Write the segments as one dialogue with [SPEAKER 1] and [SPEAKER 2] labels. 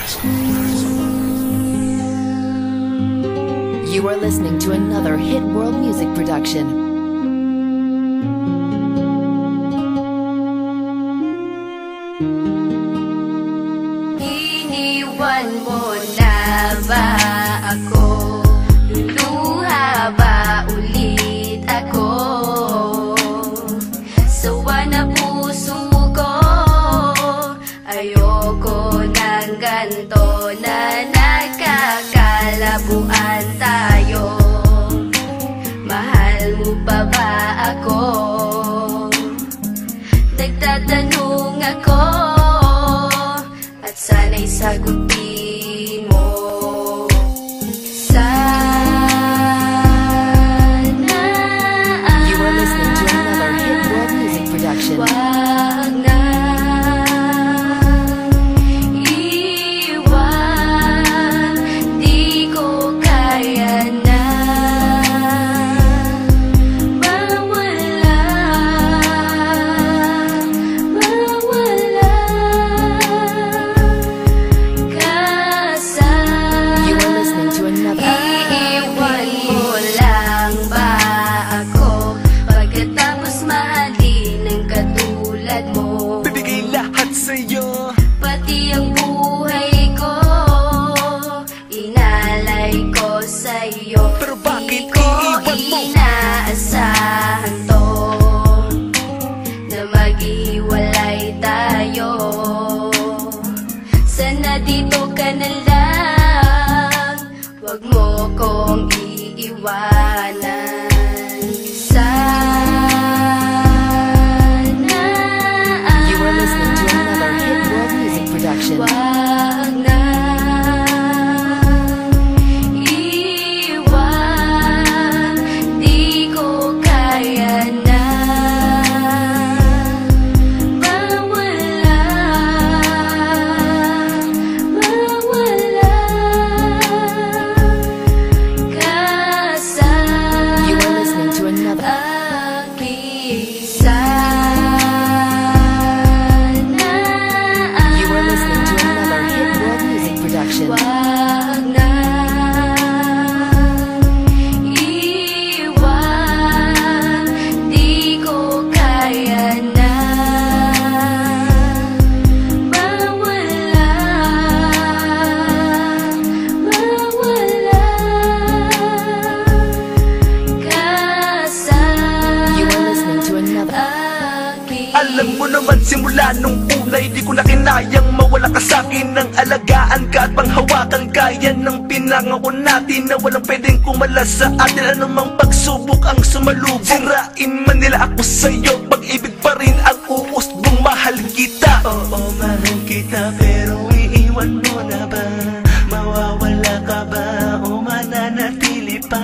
[SPEAKER 1] You are listening to another hit world music production.
[SPEAKER 2] Iniwan mo na ba ako? Luluha ba ulit ako? Sawa na puso ko, ayoko ng ganto na nagkakalabuan tayo. Mahal mo pa ba ako? Nagtatanong ako at sana'y sagutin mo. Sana
[SPEAKER 1] You are listening to another hit world music production.
[SPEAKER 2] wag na iwan, di ko kaya na mawala, mawala ka sa
[SPEAKER 1] You are listening to another.
[SPEAKER 2] iiwan mo lang ba ako pagkatapos mahalin ng katulad mo?
[SPEAKER 3] Bibigay lahat sa'yo.
[SPEAKER 2] Pati ang buhay ko inalay ko sa'yo.
[SPEAKER 3] Pero bakit
[SPEAKER 2] Di ko
[SPEAKER 3] iiwan mo?
[SPEAKER 2] inaasahan to na maghiwalay tayo. Sana dito ka na lang, wag mo kong iiwanan. Sana
[SPEAKER 1] You are listening to another hit world music production.
[SPEAKER 2] wag na iwan, di ko kaya na mawala, mawala ka sa
[SPEAKER 1] You are listening to another.
[SPEAKER 2] akin. Sana
[SPEAKER 1] You are listening to another hit world music production.
[SPEAKER 2] wag na iwan, di ko kaya na mawala, mawala ka sa
[SPEAKER 1] You are listening to another.
[SPEAKER 2] akin.
[SPEAKER 3] Alam mo naman simula nung una di ko na kinayang mawala ka sa'kin. Nang alagaan ka at panghawakan ka, yan ang pinangako natin na walang pwedeng kumalas sa atin. Anumang pagsubok ang sumalubong, sirain man nila ako sa'yo, pag-ibig pa rin ang uusbong. Mahal kita, oo mahal kita, pero iiwan mo na ba? Mawawala ka ba o mananatili pa?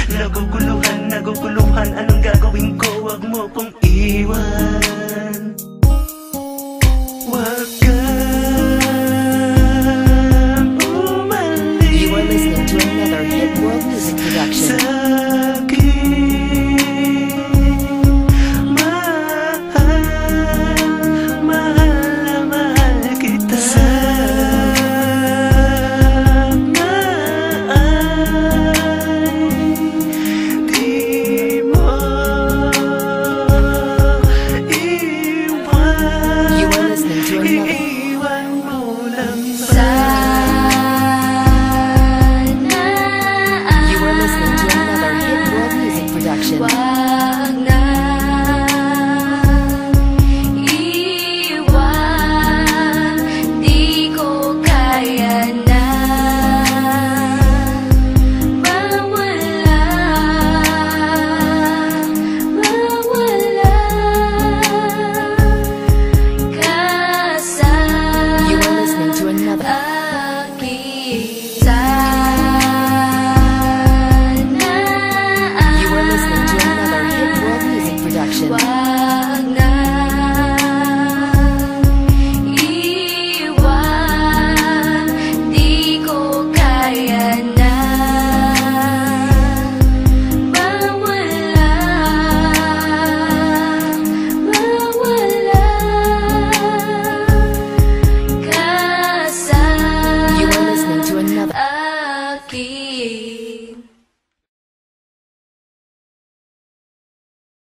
[SPEAKER 3] Naguguluhan, naguguluhan, anong gagawin ko? Wag mo kong iwan. Wag kang umalis
[SPEAKER 1] You are listening to another hit world music production.
[SPEAKER 3] sa'kin. Mahal, mahal na mahal
[SPEAKER 2] akin.